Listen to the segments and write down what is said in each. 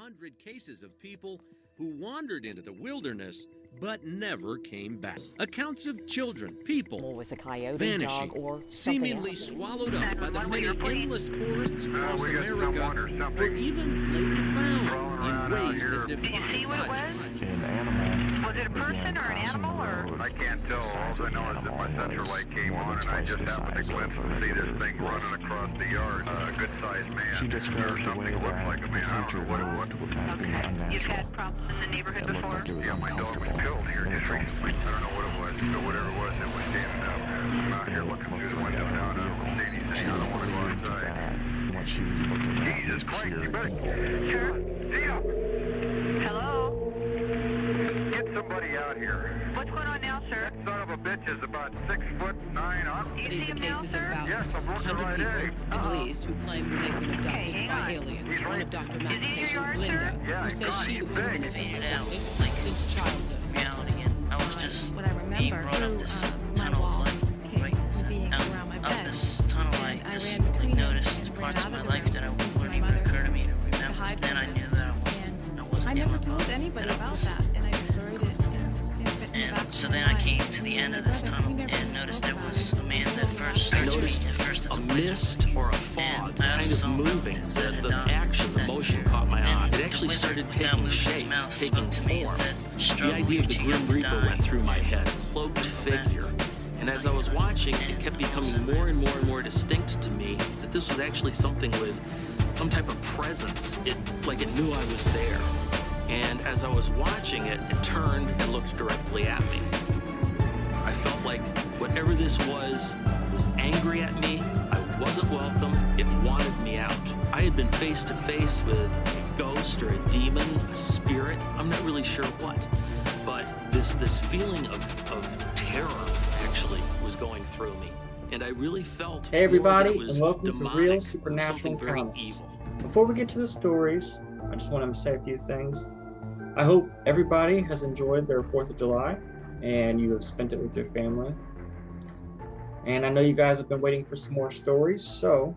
100 cases of people who wandered into the wilderness but never came back. Accounts of children, people was a coyote, vanishing, dog, or seemingly else. swallowed up by the many endless forests across America, or even later found in ways that defy logic. An animal. Was it a person or an animal or? I can't tell. All I know is that my central light came on and I just happened to glimpse and see this thing running across the yard. A good-sized man. She described the way that the creature moved would not be unnatural. You've had problems in the neighborhood It looked before? like it was Yeah, my dog was uncomfortable killed here in its just own recently. feet. I don't know what it was, but whatever it was, it was standing out there. I'm out here It looking through looked the like window a now, and I vehicle. don't see anything. She I don't want to go believed outside. that what she was looking at Jesus was Christ, pure you better. evil. Sure. See ya. Hello? Get somebody out here. What's going on now, sir? That son of a bitch is about 6'9" up. Do you Many see of the him now, cases of sir? about Yes, I'm looking 100 right people, at him. at least, who claim that they've been abducted hang by on. aliens. He's One right. of Dr. Is Matt's he in your patients, yard, Linda, sir? Yeah, who he's says gone. she He's has big. been Faded out. like since childhood. Reality. I was just what I remember being brought up this tunnel of light, right? being around my Up bed. this tunnel, I And I just ran between them noticed and ran parts out of my of life the that room wouldn't to my even mother occur to me to remember. hide Then I from knew that I And wasn't I being never brought told up, anybody that I about was that, and I just buried it And so then I came to the end of this tunnel and noticed there was a man that first searched me at first as A a place mist or a fog and I kind also of saw moving. relatives that had The died action, the that motion year. caught my Then eye. It the actually wizard, started without taking moving his shape, mouth, taking spoke to me and form. said, The "Struggle, idea you're of the too Grim young to Reaper die." went through my head, cloaked figure. And as I was watching, it kept becoming more and more and more distinct to me that this was actually something with some type of presence. Like it knew I was there. And as I was watching it, it turned and looked directly at me. I felt like whatever this was angry at me. I wasn't welcome. It wanted me out. I had been face to face with a ghost or a demon, a spirit. I'm not really sure what. But this feeling of terror actually was going through me. And I really felt Hey everybody, more that it was and welcome to demonic Real or Supernatural something very Encounters. evil. Before we get to the stories, I just want to say a few things. I hope everybody has enjoyed their 4th of July and you have spent it with your family. And I know you guys have been waiting for some more stories, so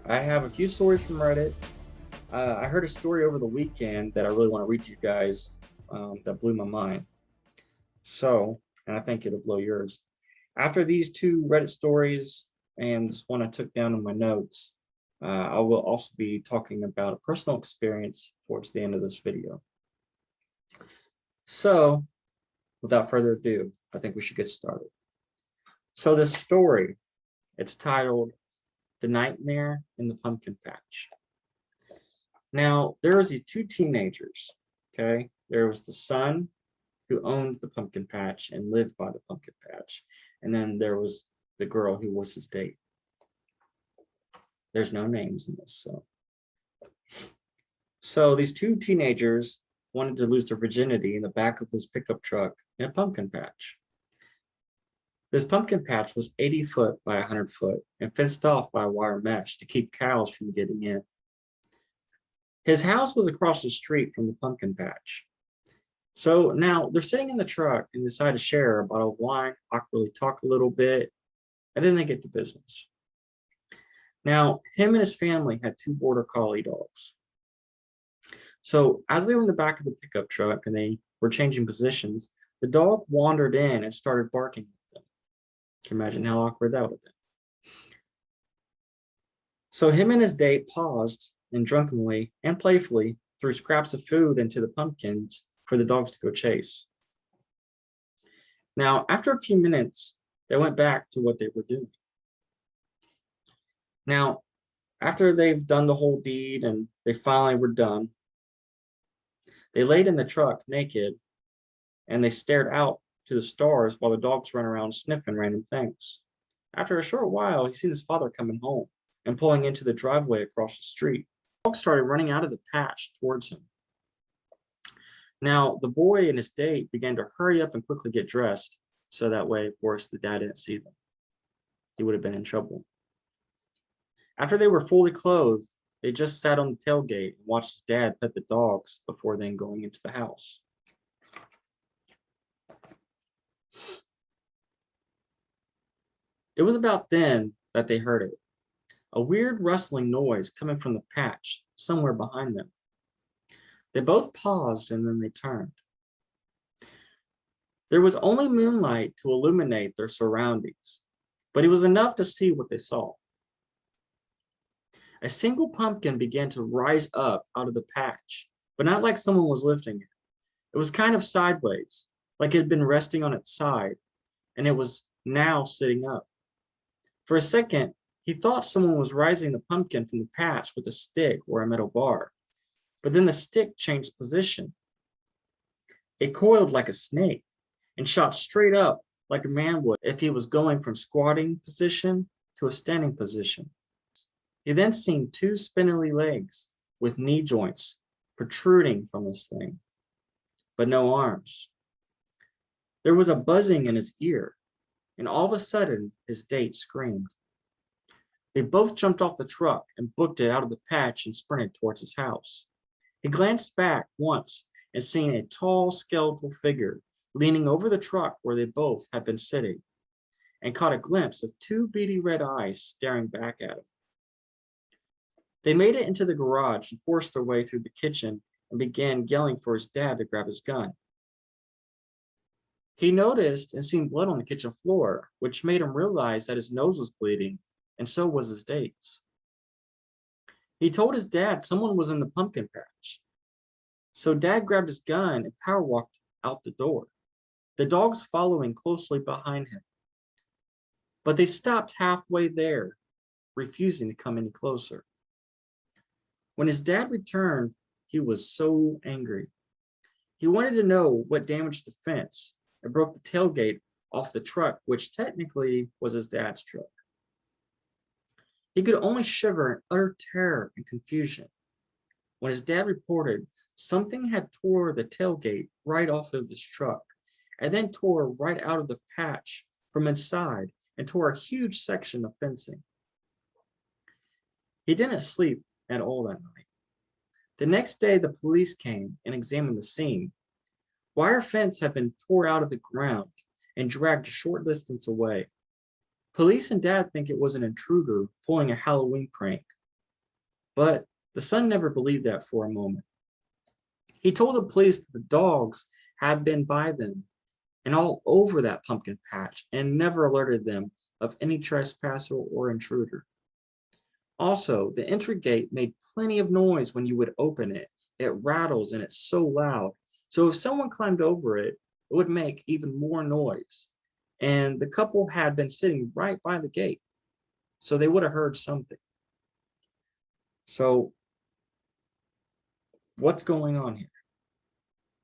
I have a few stories from Reddit. I heard a story over the weekend that I really want to read to you guys that blew my mind. So, and I think it'll blow yours. After these 2 Reddit stories and this one I took down in my notes, I will also be talking about a personal experience towards the end of this video. So, without further ado, I think we should get started. So this story, it's titled The Nightmare in the Pumpkin Patch. Now, there was these 2 teenagers, okay? There was the son who owned the pumpkin patch and lived by the pumpkin patch. And then there was the girl who was his date. There's no names in this, so these 2 teenagers wanted to lose their virginity in the back of this pickup truck in a pumpkin patch. This pumpkin patch was 80 foot by 100 foot and fenced off by a wire mesh to keep cows from getting in. His house was across the street from the pumpkin patch. So now they're sitting in the truck and decide to share a bottle of wine, awkwardly talk a little bit, and then they get to business. Now, him and his family had 2 border collie dogs. So as they were in the back of the pickup truck and they were changing positions, the dog wandered in and started barking at them. Can you imagine how awkward that would have been? So him and his date paused and drunkenly and playfully threw scraps of food into the pumpkins for the dogs to go chase. Now, after a few minutes, they went back to what they were doing. Now, after they've done the whole deed and they finally were done, they laid in the truck naked and they stared out to the stars while the dogs ran around sniffing random things. After a short while, he seen his father coming home and pulling into the driveway across the street. The dog started running out of the patch towards him. Now, the boy and his date began to hurry up and quickly get dressed, so that way, of course, the dad didn't see them. He would have been in trouble. After they were fully clothed, they just sat on the tailgate and watched his dad pet the dogs before then going into the house. It was about then that they heard it. A weird rustling noise coming from the patch somewhere behind them. They both paused and then they turned. There was only moonlight to illuminate their surroundings, but it was enough to see what they saw. A single pumpkin began to rise up out of the patch, but not like someone was lifting it. It was kind of sideways, like it had been resting on its side, and it was now sitting up. For a second, he thought someone was rising the pumpkin from the patch with a stick or a metal bar, but then the stick changed position. It coiled like a snake and shot straight up like a man would if he was going from squatting position to a standing position. He then seen two spindly legs with knee joints protruding from this thing, but no arms. There was a buzzing in his ear, and all of a sudden, his date screamed. They both jumped off the truck and booked it out of the patch and sprinted towards his house. He glanced back once and seen a tall skeletal figure leaning over the truck where they both had been sitting, and caught a glimpse of two beady red eyes staring back at him. They made it into the garage and forced their way through the kitchen and began yelling for his dad to grab his gun. He noticed and seen blood on the kitchen floor, which made him realize that his nose was bleeding, and so was his dates. He told his dad someone was in the pumpkin patch. So Dad grabbed his gun and power walked out the door, the dogs following closely behind him. But they stopped halfway there, refusing to come any closer. When his dad returned, he was so angry. He wanted to know what damaged the fence and broke the tailgate off the truck, which technically was his dad's truck. He could only shiver in utter terror and confusion when his dad reported something had tore the tailgate right off of his truck and then tore right out of the patch from inside and tore a huge section of fencing. He didn't sleep at all that night. The next day, the police came and examined the scene. Wire fence had been tore out of the ground and dragged a short distance away. Police and Dad think it was an intruder pulling a Halloween prank, but the son never believed that for a moment. He told the police that the dogs had been by them and all over that pumpkin patch and never alerted them of any trespasser or intruder. Also, the entry gate made plenty of noise when you would open it. It rattles and it's so loud. So if someone climbed over it, it would make even more noise. And the couple had been sitting right by the gate, so they would have heard something. So what's going on here?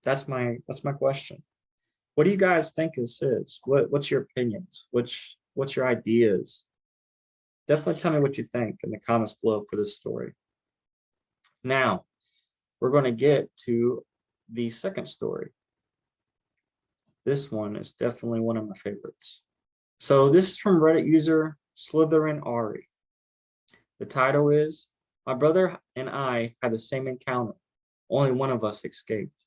That's my question. What do you guys think this is? What's your opinions? What's your ideas? Definitely tell me what you think in the comments below for this story. Now, we're going to get to the second story. This one is definitely one of my favorites. So this is from Reddit user Warry. The title is, "My brother and I had the same encounter. Only one of us escaped."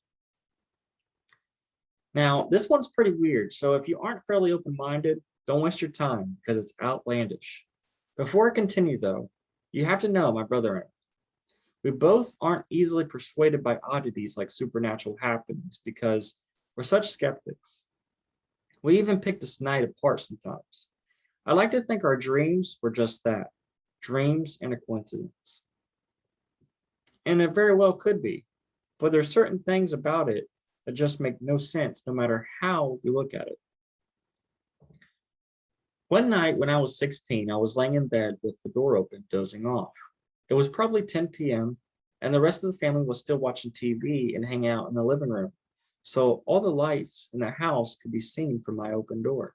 Now, this one's pretty weird, so if you aren't fairly open-minded, don't waste your time because it's outlandish. Before I continue, though, you have to know my brother and I. We both aren't easily persuaded by oddities like supernatural happenings because we're such skeptics. We even pick this night apart sometimes. I like to think our dreams were just that, dreams and a coincidence. And it very well could be, but there's certain things about it that just make no sense no matter how we look at it. One night when I was 16, I was laying in bed with the door open, dozing off. It was probably 10 p.m. and the rest of the family was still watching TV and hanging out in the living room. So all the lights in the house could be seen from my open door.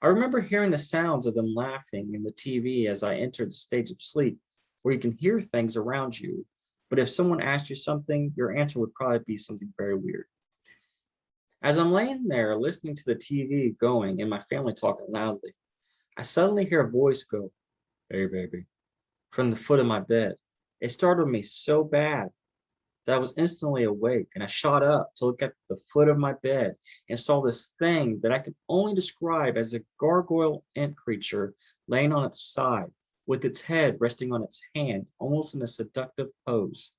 I remember hearing the sounds of them laughing in the TV as I entered the stage of sleep where you can hear things around you. But if someone asked you something, your answer would probably be something very weird. As I'm laying there listening to the TV going and my family talking loudly, I suddenly hear a voice go, "Hey, baby," from the foot of my bed. It startled me so bad that I was instantly awake, and I shot up to look at the foot of my bed and saw this thing that I could only describe as a gargoyle ant creature laying on its side with its head resting on its hand, almost in a seductive pose.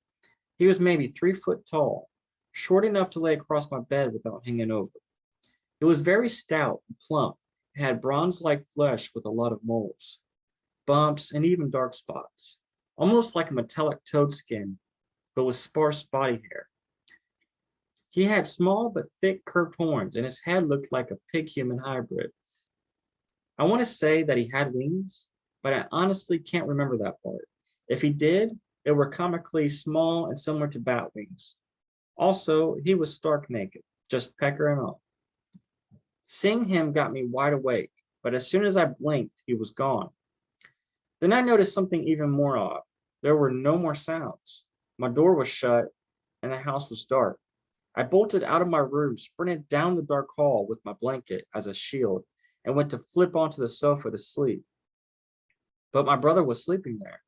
He was maybe 3 foot tall, short enough to lay across my bed without hanging over. He was very stout and plump, and had bronze-like flesh with a lot of moles, bumps, and even dark spots, almost like a metallic toad skin, but with sparse body hair. He had small but thick curved horns, and his head looked like a pig-human hybrid. I want to say that he had wings, but I honestly can't remember that part. If he did, they were comically small and similar to bat wings. Also, he was stark naked, just pecker and all. Seeing him got me wide awake, but as soon as I blinked, he was gone. Then I noticed something even more odd. There were no more sounds. My door was shut, and the house was dark. I bolted out of my room, sprinted down the dark hall with my blanket as a shield, and went to flip onto the sofa to sleep. But my brother was sleeping there.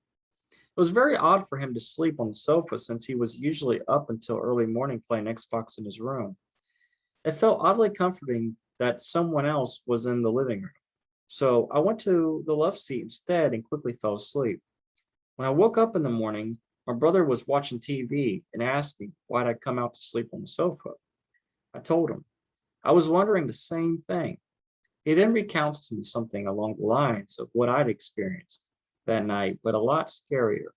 It was very odd for him to sleep on the sofa since he was usually up until early morning playing Xbox in his room. It felt oddly comforting that someone else was in the living room. So I went to the love seat instead and quickly fell asleep. When I woke up in the morning, my brother was watching TV and asked me why I'd come out to sleep on the sofa. I told him. I was wondering the same thing. He then recounts to me something along the lines of what I'd experienced that night, but a lot scarier.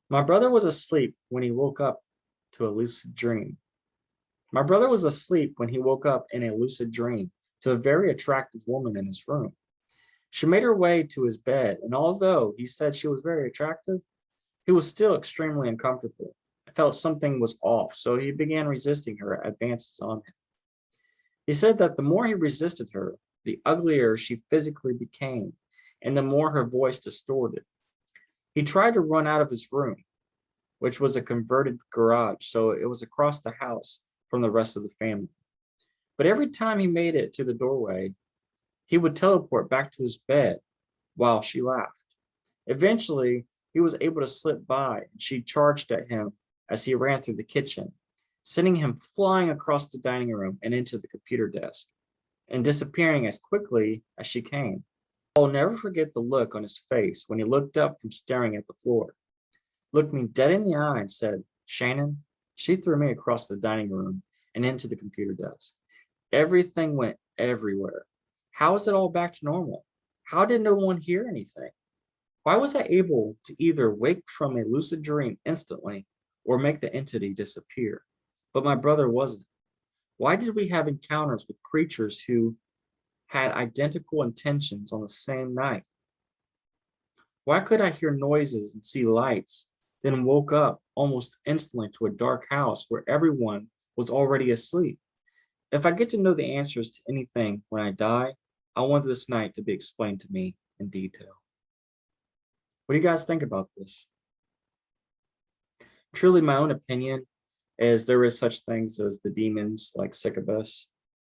My brother was asleep when he woke up to a lucid dream. My brother was asleep when he woke up in a lucid dream to a very attractive woman in his room. She made her way to his bed, and although he said she was very attractive, he was still extremely uncomfortable. I felt something was off, so he began resisting her advances on him. He said that the more he resisted her, the uglier she physically became, and the more her voice distorted. He tried to run out of his room, which was a converted garage, so it was across the house from the rest of the family. But every time he made it to the doorway, he would teleport back to his bed while she laughed. Eventually, he was able to slip by, and she charged at him as he ran through the kitchen, sending him flying across the dining room and into the computer desk, and disappearing as quickly as she came. I'll never forget the look on his face when he looked up from staring at the floor, looked me dead in the eye and said, "Shannon," she threw me across the dining room and into the computer desk. Everything went everywhere. How is it all back to normal? How did no one hear anything? Why was I able to either wake from a lucid dream instantly or make the entity disappear? But my brother wasn't. Why did we have encounters with creatures who had identical intentions on the same night? Why could I hear noises and see lights, then woke up almost instantly to a dark house where everyone was already asleep? If I get to know the answers to anything when I die, I want this night to be explained to me in detail. What do you guys think about this? Truly, my own opinion is there is such things as the demons like Succubus,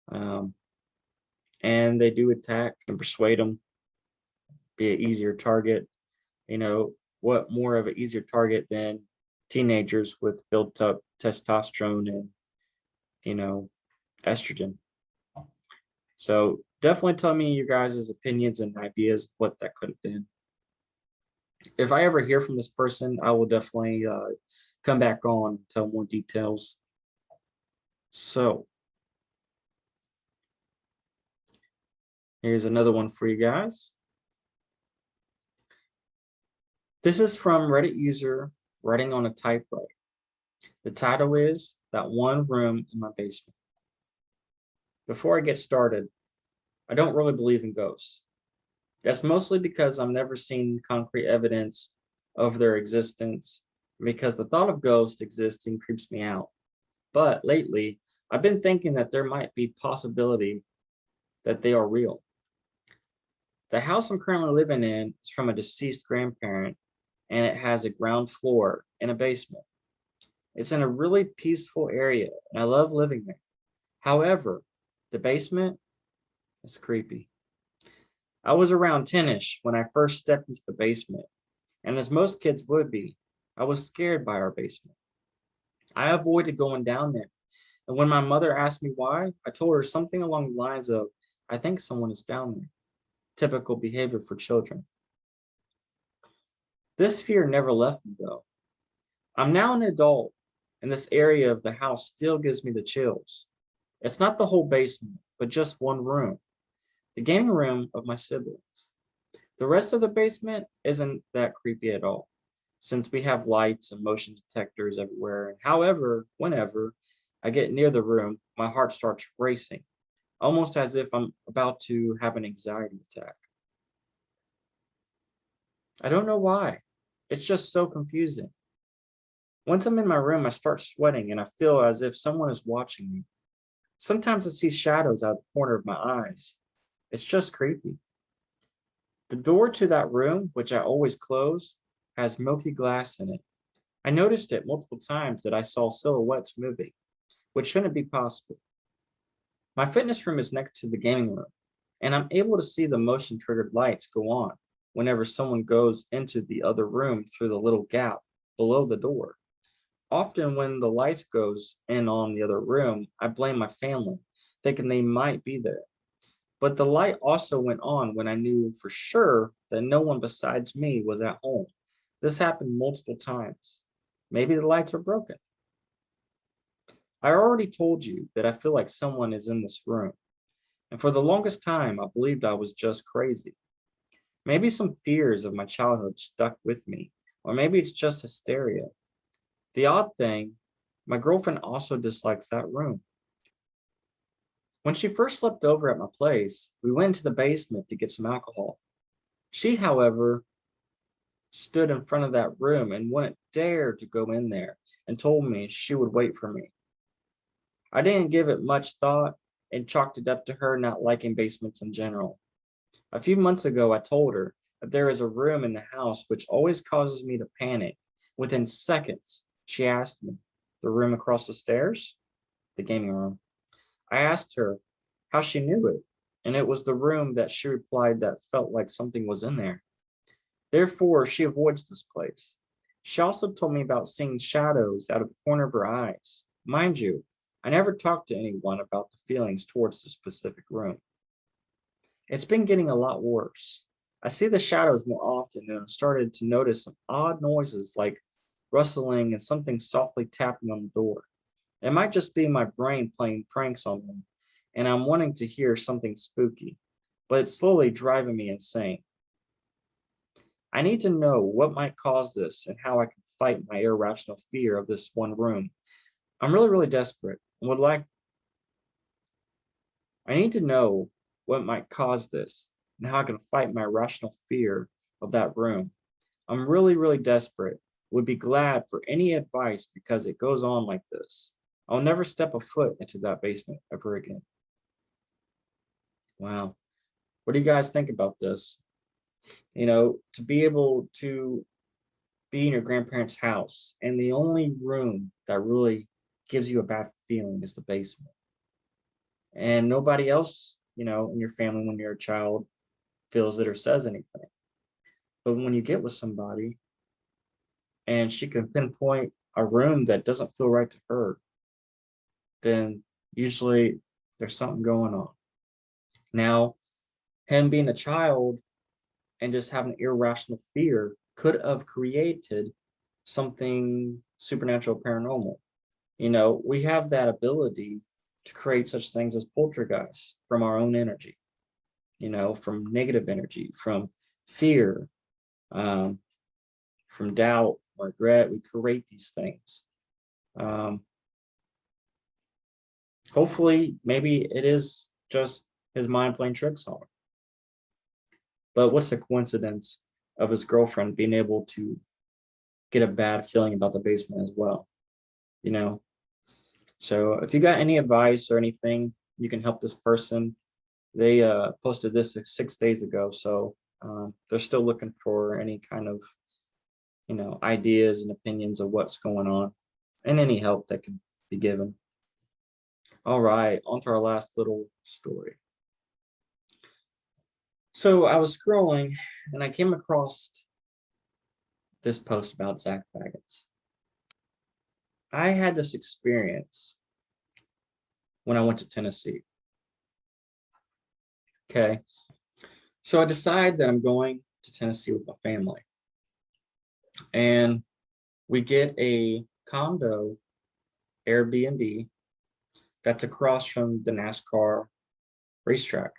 and they do attack and persuade them, be an easier target. You know, what more of an easier target than teenagers with built up testosterone and, you know, estrogen. So definitely tell me your guys' opinions and ideas of what that could have been. If I ever hear from this person, I will definitely come back on and tell more details. So here's another one for you guys. This is from Reddit user writing on a typewriter. The title is "That One Room in My Basement." Before I get started, I don't really believe in ghosts. That's mostly because I've never seen concrete evidence of their existence, because the thought of ghosts existing creeps me out. But lately, I've been thinking that there might be possibility that they are real. The house I'm currently living in is from a deceased grandparent, and it has a ground floor and a basement. It's in a really peaceful area, and I love living there. However, the basement is creepy. I was around 10-ish when I first stepped into the basement, and as most kids would be, I was scared by our basement. I avoided going down there, and when my mother asked me why, I told her something along the lines of, "I think someone is down there." Typical behavior for children. This fear never left me though. I'm now an adult, and this area of the house still gives me the chills. It's not the whole basement, but just one room, the gaming room of my siblings. The rest of the basement isn't that creepy at all, since we have lights and motion detectors everywhere. And however, whenever I get near the room, my heart starts racing, almost as if I'm about to have an anxiety attack. I don't know why. It's just so confusing. Once I'm in my room, I start sweating and I feel as if someone is watching me. Sometimes I see shadows out of the corner of my eyes. It's just creepy. The door to that room, which I always close, has milky glass in it. I noticed it multiple times that I saw silhouettes moving, which shouldn't be possible. My fitness room is next to the gaming room, and I'm able to see the motion triggered lights go on whenever someone goes into the other room through the little gap below the door. Often when the lights goes in on the other room, I blame my family, thinking they might be there. But the light also went on when I knew for sure that no one besides me was at home. This happened multiple times. Maybe the lights are broken. I already told you that I feel like someone is in this room. And for the longest time, I believed I was just crazy. Maybe some fears of my childhood stuck with me, or maybe it's just hysteria. The odd thing, my girlfriend also dislikes that room. When she first slept over at my place, we went into the basement to get some alcohol. She, however, stood in front of that room and wouldn't dare to go in there and told me she would wait for me. I didn't give it much thought and chalked it up to her not liking basements in general. A few months ago, I told her that there is a room in the house which always causes me to panic. Within seconds, she asked me, "The room across the stairs?" "The gaming room." I asked her how she knew it, and it was the room that she replied that felt like something was in there. Therefore, she avoids this place. She also told me about seeing shadows out of the corner of her eyes. Mind you, I never talked to anyone about the feelings towards the specific room. It's been getting a lot worse. I see the shadows more often and I've started to notice some odd noises like rustling and something softly tapping on the door. It might just be my brain playing pranks on me, and I'm wanting to hear something spooky, but it's slowly driving me insane. I need to know what might cause this and how I can fight my irrational fear of this one room. I'm really desperate and would like. I need to know what might cause this and how I can fight my irrational fear of that room. I'm really desperate. Would be glad for any advice because it goes on like this. I'll never step a foot into that basement ever again. Wow. What do you guys think about this? You know, to be able to be in your grandparents' house and the only room that really gives you a bad feeling is the basement. And nobody else, you know, in your family when you're a child feels it or says anything. But when you get with somebody and she can pinpoint a room that doesn't feel right to her, then usually there's something going on. Now, him being a child and just having irrational fear could have created something supernatural, paranormal. You know, we have that ability to create such things as poltergeists from our own energy, you know, from negative energy, from fear, from doubt, regret. We create these things. Hopefully, maybe it is just his mind playing tricks on him. But what's the coincidence of his girlfriend being able to get a bad feeling about the basement as well, you know? So if you got any advice or anything, you can help this person. They posted this 6 days ago, so they're still looking for any kind of, you know, ideas and opinions of what's going on and any help that can be given. All right, on to our last little story. So I was scrolling and I came across this post about Zach Baggins. I had this experience when I went to Tennessee. Okay, so I decided that I'm going to Tennessee with my family. And we get a condo Airbnb that's across from the NASCAR racetrack.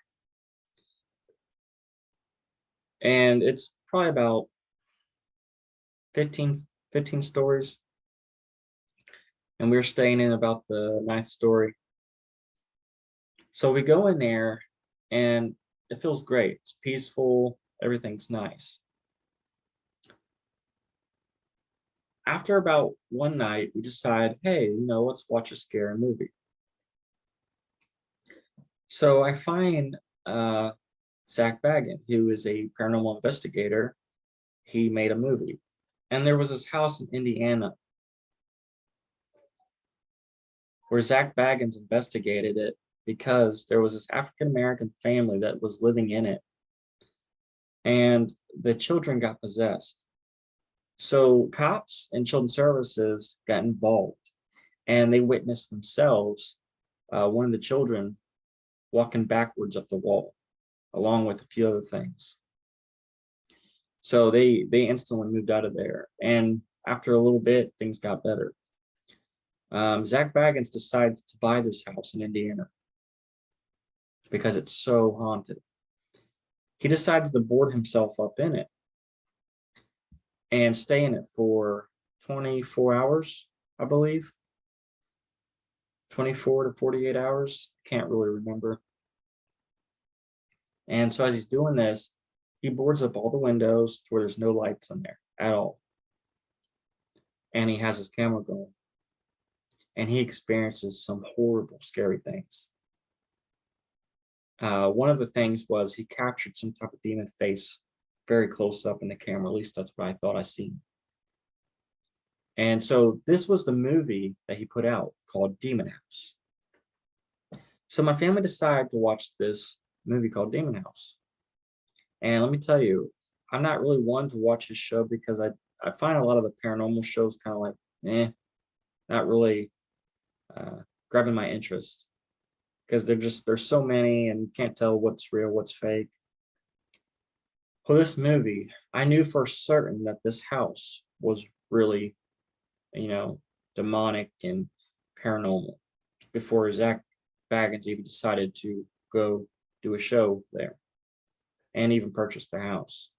And it's probably about 15 stories. And we're staying in about the 9th story. So we go in there and it feels great. It's peaceful. Everything's nice. After about one night, we decide, hey, let's watch a scary movie. So I find Zach Baggin, who is a paranormal investigator. He made a movie. And there was this house in Indiana where Zach Baggins investigated it because there was this African-American family that was living in it. And the children got possessed. So cops and children's services got involved, and they witnessed themselves, one of the children walking backwards up the wall, along with a few other things. So they instantly moved out of there. And after a little bit, things got better. Zach Baggins decides to buy this house in Indiana because it's so haunted. He decides to board himself up in it and stay in it for 24 hours, I believe. 24 to 48 hours, can't really remember. And so as he's doing this, he boards up all the windows to where there's no lights in there at all. And he has his camera going. And he experiences some horrible, scary things. One of the things was he captured some type of demon face very close up in the camera. At least that's what I thought I seen. And so this was the movie that he put out called Demon House. So my family decided to watch this movie called Demon House. And let me tell you, I'm not really one to watch this show because I find a lot of the paranormal shows kind of like, not really grabbing my interest. Because there's so many and you can't tell what's real, what's fake. Well, this movie, I knew for certain that this house was really, demonic and paranormal before Zach Baggins even decided to go do a show there and even purchase the house.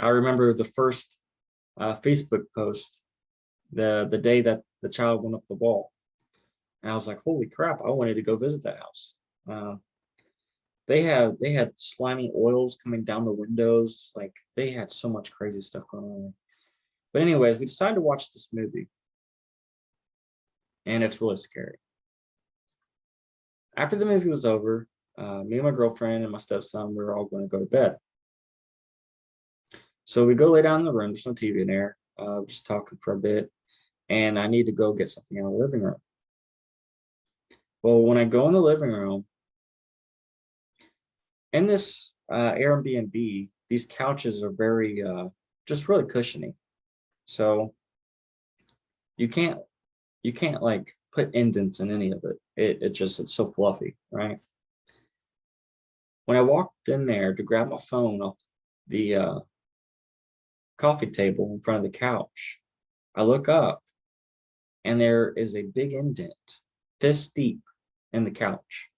I remember the first Facebook post, the day that the child went up the wall. And I was like, holy crap, I wanted to go visit that house. They had slimy oils coming down the windows. Like they had so much crazy stuff going on. But anyways, we decided to watch this movie. And it's really scary. After the movie was over, me and my girlfriend and my stepson, we were all going to go to bed. So we go lay down in the room, there's no TV in there, just talking for a bit. And I need to go get something in the living room. Well, when I go in the living room, in this Airbnb, these couches are very, just really cushiony. So you can't like put indents in any of it. It's so fluffy, right? When I walked in there to grab my phone off the coffee table in front of the couch, I look up and there is a big indent, this deep in the couch.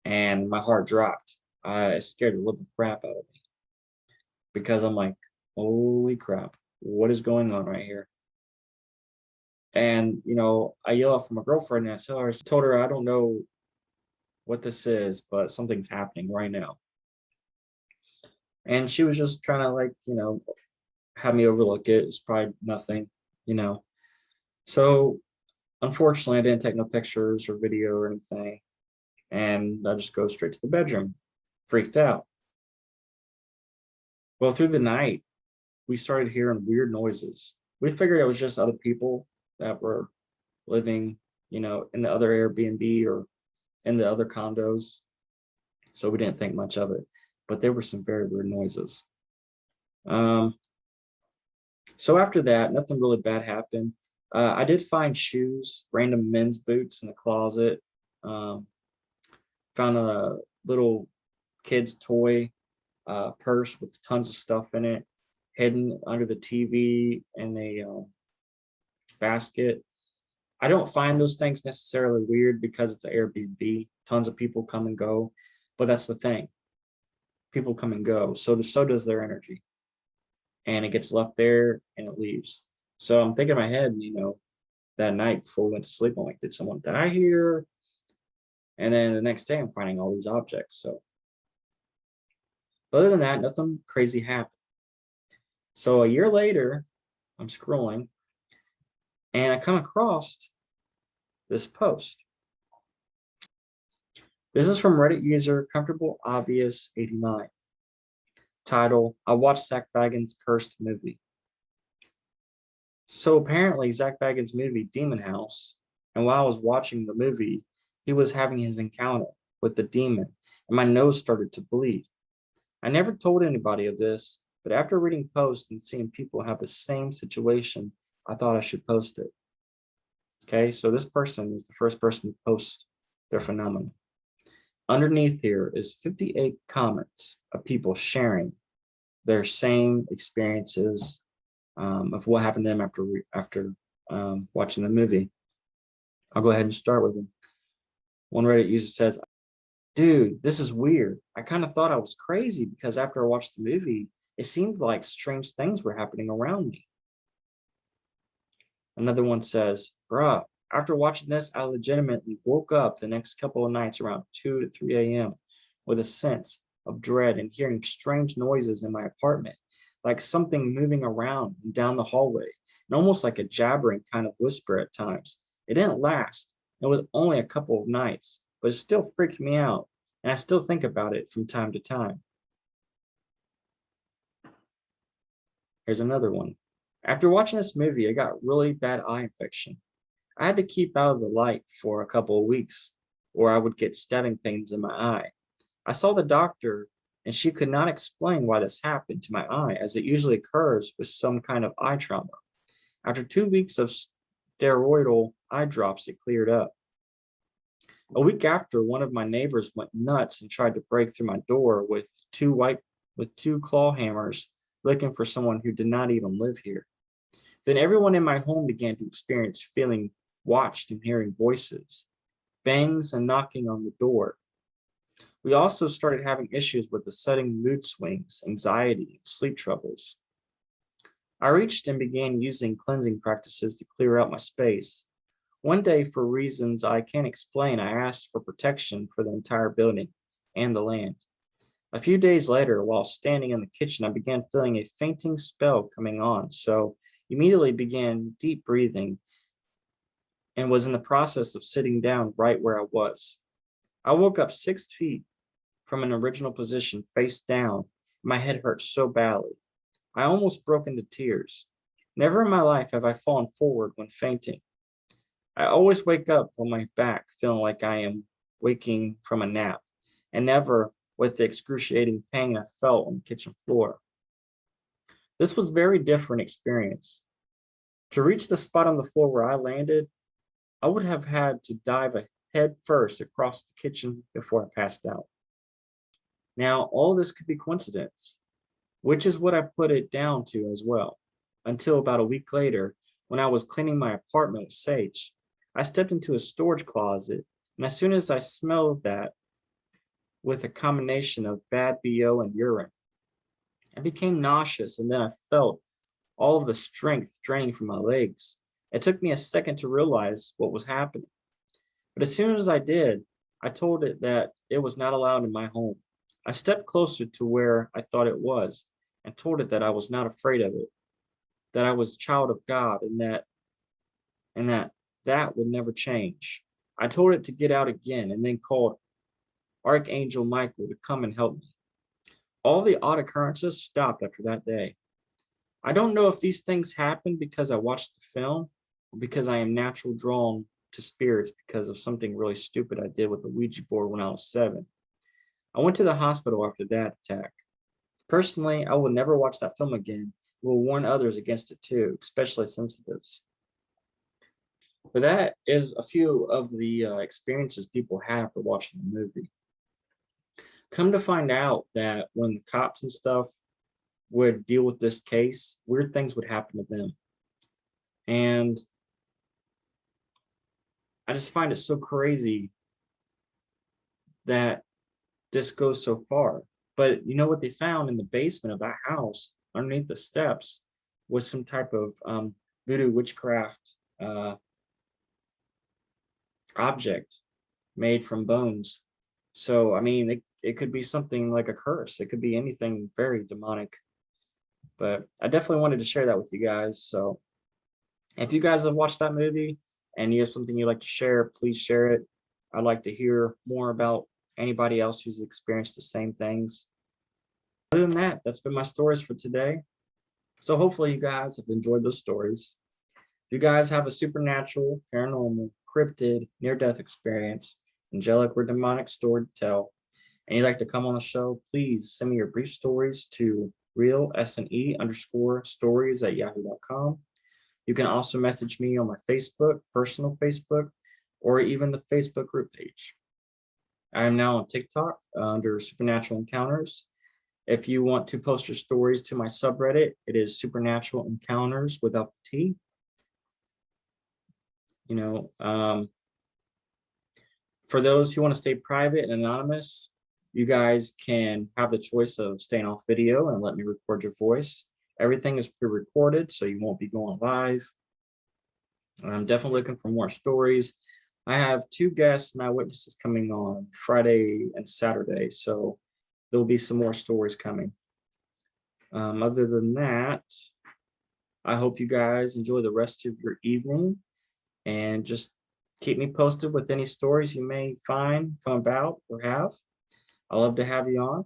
And my heart dropped. I scared the living crap out of me because I'm like, holy crap, what is going on right here? And, I yell out for my girlfriend and I told her, I don't know what this is, but something's happening right now. And she was just trying to have me overlook it. It's probably nothing, So unfortunately, I didn't take no pictures or video or anything. And I just go straight to the bedroom, freaked out. Well, through the night, we started hearing weird noises. We figured it was just other people that were living, in the other Airbnb or in the other condos. So we didn't think much of it, but there were some very weird noises. So after that, nothing really bad happened. I did find shoes, random men's boots in the closet. Found a little kid's toy purse with tons of stuff in it. hidden under the TV in a basket. I don't find those things necessarily weird because it's an Airbnb. Tons of people come and go, but that's the thing. People come and go, so does their energy, and it gets left there and it leaves. So I'm thinking in my head, that night before we went to sleep, I'm like, did someone die here? And then the next day, I'm finding all these objects. So other than that, nothing crazy happened. So a year later, I'm scrolling, and I come across this post. This is from Reddit user Comfortable Obvious 89. Title: I watched Zach Bagans' cursed movie. So apparently Zach Bagans' movie Demon House, and while I was watching the movie, he was having his encounter with the demon, and my nose started to bleed. I never told anybody of this, but after reading posts and seeing people have the same situation, I thought I should post it. Okay, so this person is the first person to post their phenomenon. Underneath here is 58 comments of people sharing their same experiences of what happened to them after watching the movie. I'll go ahead and start with them. One Reddit user says, "Dude, this is weird. I kind of thought I was crazy because after I watched the movie, it seemed like strange things were happening around me." Another one says, "Bruh, after watching this, I legitimately woke up the next couple of nights around 2 to 3 a.m. with a sense of dread and hearing strange noises in my apartment, like something moving around and down the hallway, and almost like a jabbering kind of whisper at times. It didn't last. It was only a couple of nights, but it still freaked me out, and I still think about it from time to time." Here's another one. "After watching this movie, I got really bad eye infection. I had to keep out of the light for a couple of weeks, or I would get stabbing pains in my eye. I saw the doctor, and she could not explain why this happened to my eye, as it usually occurs with some kind of eye trauma. After 2 weeks of steroidal eye drops, it cleared up. A week after, one of my neighbors went nuts and tried to break through my door with two claw hammers, looking for someone who did not even live here. Then everyone in my home began to experience feeling watched and hearing voices, bangs and knocking on the door. We also started having issues with the sudden mood swings, anxiety, and sleep troubles. I reached and began using cleansing practices to clear out my space. One day, for reasons I can't explain, I asked for protection for the entire building and the land. A few days later, while standing in the kitchen, I began feeling a fainting spell coming on, so immediately began deep breathing and was in the process of sitting down right where I was. I woke up 6 feet from an original position, face down. My head hurt so badly. I almost broke into tears. Never in my life have I fallen forward when fainting. I always wake up on my back feeling like I am waking from a nap, and never with the excruciating pain I felt on the kitchen floor. This was a very different experience. To reach the spot on the floor where I landed, I would have had to dive head first across the kitchen before I passed out. Now, all this could be coincidence, which is what I put it down to as well, until about a week later, when I was cleaning my apartment with sage. I stepped into a storage closet, and as soon as I smelled that, with a combination of bad BO and urine, I became nauseous, and then I felt all of the strength draining from my legs. It took me a second to realize what was happening. But as soon as I did, I told it that it was not allowed in my home. I stepped closer to where I thought it was and told it that I was not afraid of it, that I was a child of God, and that would never change. I told it to get out again and then called Archangel Michael to come and help me. All the odd occurrences stopped after that day. I don't know if these things happened because I watched the film or because I am naturally drawn to spirits because of something really stupid I did with a Ouija board when I was 7. I went to the hospital after that attack. Personally, I will never watch that film again. I will warn others against it too, especially sensitives. But that is a few of the experiences people have for watching the movie. Come to find out that when the cops and stuff would deal with this case, weird things would happen to them. And I just find it so crazy that this goes so far. But you know what they found in the basement of that house, underneath the steps, was some type of voodoo witchcraft object made from bones. So, I mean, it could be something like a curse. It could be anything very demonic. But I definitely wanted to share that with you guys. So if you guys have watched that movie and you have something you'd like to share, please share it. I'd like to hear more about anybody else who's experienced the same things. Other than that, that's been my stories for today. So hopefully you guys have enjoyed those stories. If you guys have a supernatural, paranormal, cryptid, near-death experience, angelic or demonic story to tell, and you'd like to come on the show, please send me your brief stories to realsne_stories@yahoo.com. You can also message me on my Facebook, personal Facebook, or even the Facebook group page. I am now on TikTok under Supernatural Encounters. If you want to post your stories to my subreddit, it is Supernatural Encounters without the T. You know, for those who want to stay private and anonymous, you guys can have the choice of staying off video and let me record your voice. Everything is pre-recorded, so you won't be going live. I'm definitely looking for more stories. I have 2 guests and eyewitnesses coming on Friday and Saturday, so there'll be some more stories coming. Other than that, I hope you guys enjoy the rest of your evening, and just keep me posted with any stories you may find, come about, or have. I love to have you on.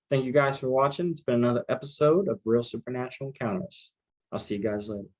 Thank you guys for watching. It's been another episode of Real Supernatural Encounters. I'll see you guys later.